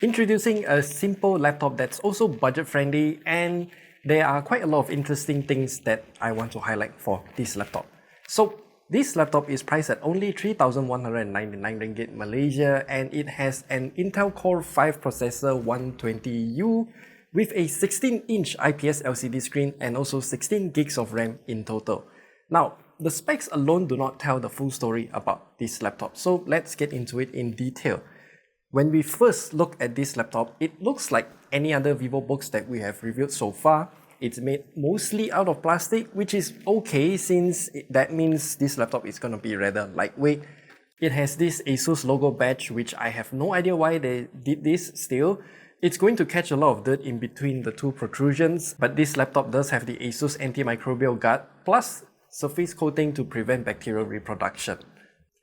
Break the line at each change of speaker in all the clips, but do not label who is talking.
Introducing a simple laptop that's also budget friendly, and there are quite a lot of interesting things that I want to highlight for this laptop. So this laptop is priced at only 3,199 ringgit Malaysia, and it has an Intel Core 5 processor 120U with a 16-inch IPS LCD screen and also 16 gigs of RAM in total. Now, the specs alone do not tell the full story about this laptop, so let's get into it in detail. When we first look at this laptop, it looks like any other Vivobooks that we have reviewed so far. It's made mostly out of plastic, which is okay since that means this laptop is going to be rather lightweight. It has this ASUS logo badge, which I have no idea why they did this still. It's going to catch a lot of dirt in between the two protrusions, but this laptop does have the ASUS antimicrobial guard plus surface coating to prevent bacterial reproduction.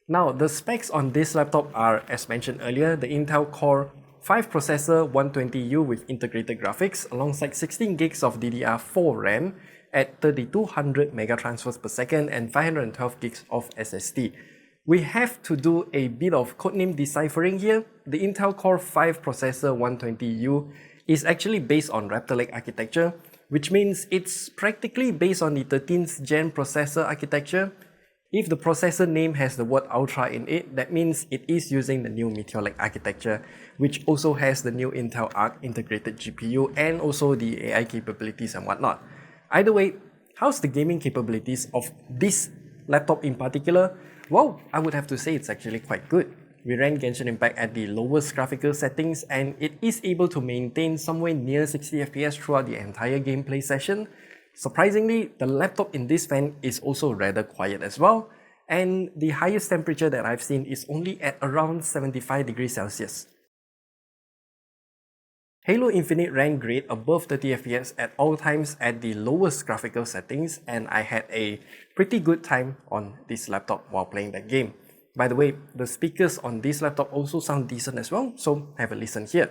Now, the specs on this laptop are, as mentioned earlier, the Intel Core 5 processor 120U with integrated graphics alongside 16 gigs of DDR4 RAM at 3200 megatransfers per second and 512 gigs of SSD. We have to do a bit of codename deciphering here. The Intel Core 5 processor 120U is actually based on Raptor Lake architecture, which means it's practically based on the 13th gen processor architecture. If the processor name has the word Ultra in it, that means it is using the new Meteor Lake architecture, which also has the new Intel Arc integrated GPU and also the AI capabilities and whatnot. Either way, how's the gaming capabilities of this laptop in particular? Well, I would have to say it's actually quite good. We ran Genshin Impact at the lowest graphical settings and it is able to maintain somewhere near 60 FPS throughout the entire gameplay session. Surprisingly, the laptop in this fan is also rather quiet as well, and the highest temperature that I've seen is only at around 75 degrees Celsius. Halo Infinite ran great above 30 FPS at all times at the lowest graphical settings, and I had a pretty good time on this laptop while playing that game. By the way, the speakers on this laptop also sound decent as well, so have a listen here.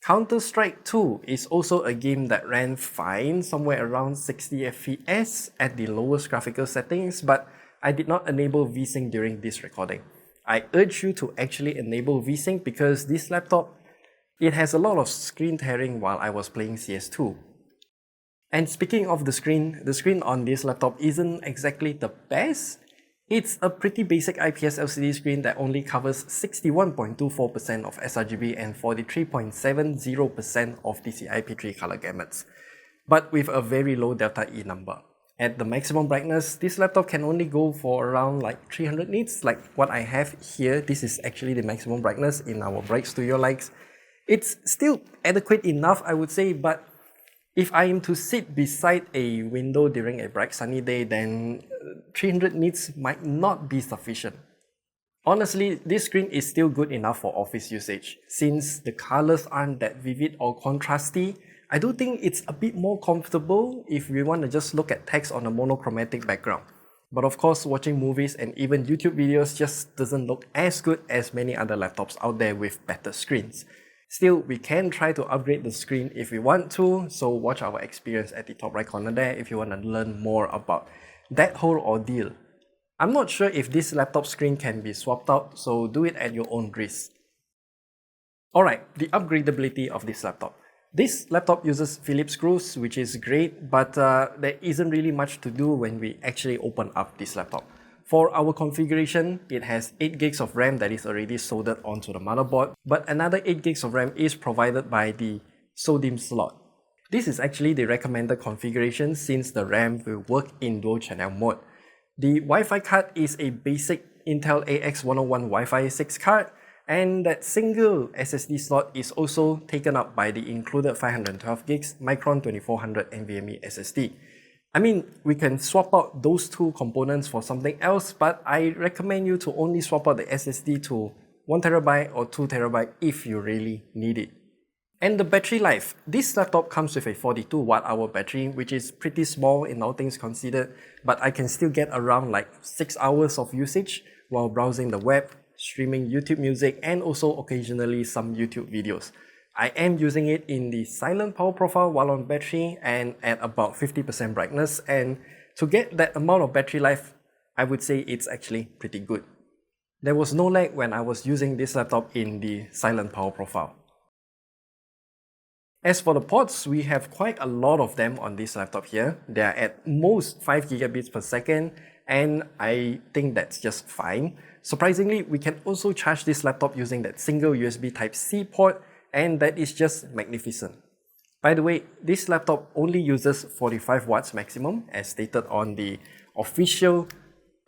Counter-Strike 2 is also a game that ran fine, somewhere around 60 FPS at the lowest graphical settings, but I did not enable VSync during this recording. I urge you to actually enable VSync because this laptop, it has a lot of screen tearing while I was playing CS2. And speaking of the screen on this laptop isn't exactly the best. It's a pretty basic IPS LCD screen that only covers 61.24% of sRGB and 43.70% of DCI-P3 color gamuts, but with a very low delta E number. At the maximum brightness, this laptop can only go for around like 300 nits, like what I have here. This is actually the maximum brightness in our Bright Studio likes. It's still adequate enough, I would say, but if I am to sit beside a window during a bright sunny day, then 300 nits might not be sufficient. Honestly, this screen is still good enough for office usage. Since the colors aren't that vivid or contrasty, I do think it's a bit more comfortable if we want to just look at text on a monochromatic background. But of course, watching movies and even YouTube videos just doesn't look as good as many other laptops out there with better screens. Still, we can try to upgrade the screen if we want to, so watch our experience at the top right corner there if you want to learn more about that whole ordeal. I'm not sure if this laptop screen can be swapped out, so do it at your own risk. Alright, the upgradability of this laptop. This laptop uses Phillips screws, which is great, but there isn't really much to do when we actually open up this laptop. For our configuration, it has 8 gigs of RAM that is already soldered onto the motherboard, but another 8 gigs of RAM is provided by the SODIMM slot. This is actually the recommended configuration since the RAM will work in dual channel mode. The Wi-Fi card is a basic Intel AX101 Wi-Fi 6 card, and that single SSD slot is also taken up by the included 512 gigs Micron 2400 NVMe SSD. I mean, we can swap out those two components for something else, but I recommend you to only swap out the SSD to 1TB or 2TB if you really need it. And the battery life. This laptop comes with a 42 Wh battery, which is pretty small in all things considered, but I can still get around like 6 hours of usage while browsing the web, streaming YouTube music, and also occasionally some YouTube videos. I am using it in the silent power profile while on battery and at about 50% brightness, and to get that amount of battery life, I would say it's actually pretty good. There was no lag when I was using this laptop in the silent power profile. As for the ports, we have quite a lot of them on this laptop here. They are at most 5 gigabits per second, and I think that's just fine. Surprisingly, we can also charge this laptop using that single USB Type-C port, and that is just magnificent. By the way, this laptop only uses 45 watts maximum, as stated on the official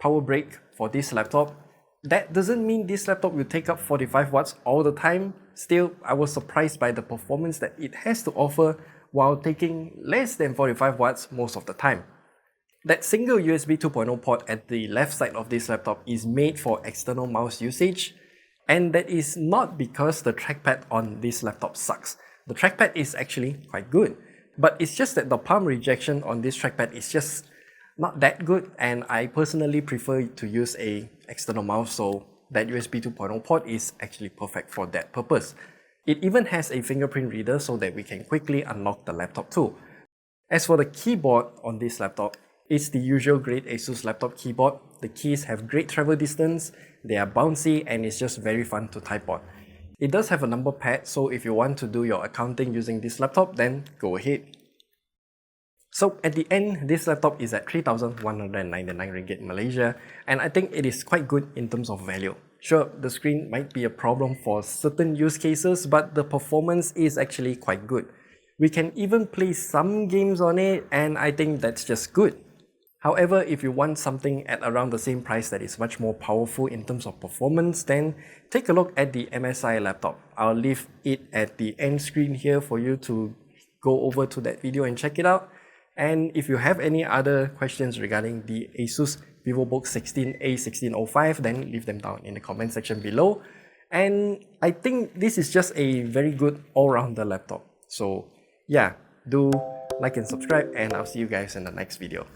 power break for this laptop. That doesn't mean this laptop will take up 45 watts all the time. Still, I was surprised by the performance that it has to offer while taking less than 45 watts most of the time. That single USB 2.0 port at the left side of this laptop is made for external mouse usage, and that is not because the trackpad on this laptop sucks. The trackpad is actually quite good, but it's just that the palm rejection on this trackpad is just not that good, and I personally prefer to use a external mouse, so that USB 2.0 port is actually perfect for that purpose. It even has a fingerprint reader so that we can quickly unlock the laptop too. As for the keyboard on this laptop, it's the usual great ASUS laptop keyboard. The keys have great travel distance, they are bouncy, and it's just very fun to type on. It does have a number pad, so if you want to do your accounting using this laptop, then go ahead. So at the end, this laptop is at 3,199 ringgit in Malaysia, and I think it is quite good in terms of value. Sure, the screen might be a problem for certain use cases, but the performance is actually quite good. We can even play some games on it, and I think that's just good. However, if you want something at around the same price that is much more powerful in terms of performance, then take a look at the MSI laptop. I'll leave it at the end screen here for you to go over to that video and check it out. And if you have any other questions regarding the ASUS Vivobook A1605, then leave them down in the comment section below. And I think this is just a very good all-rounder laptop. So yeah, do like and subscribe, and I'll see you guys in the next video.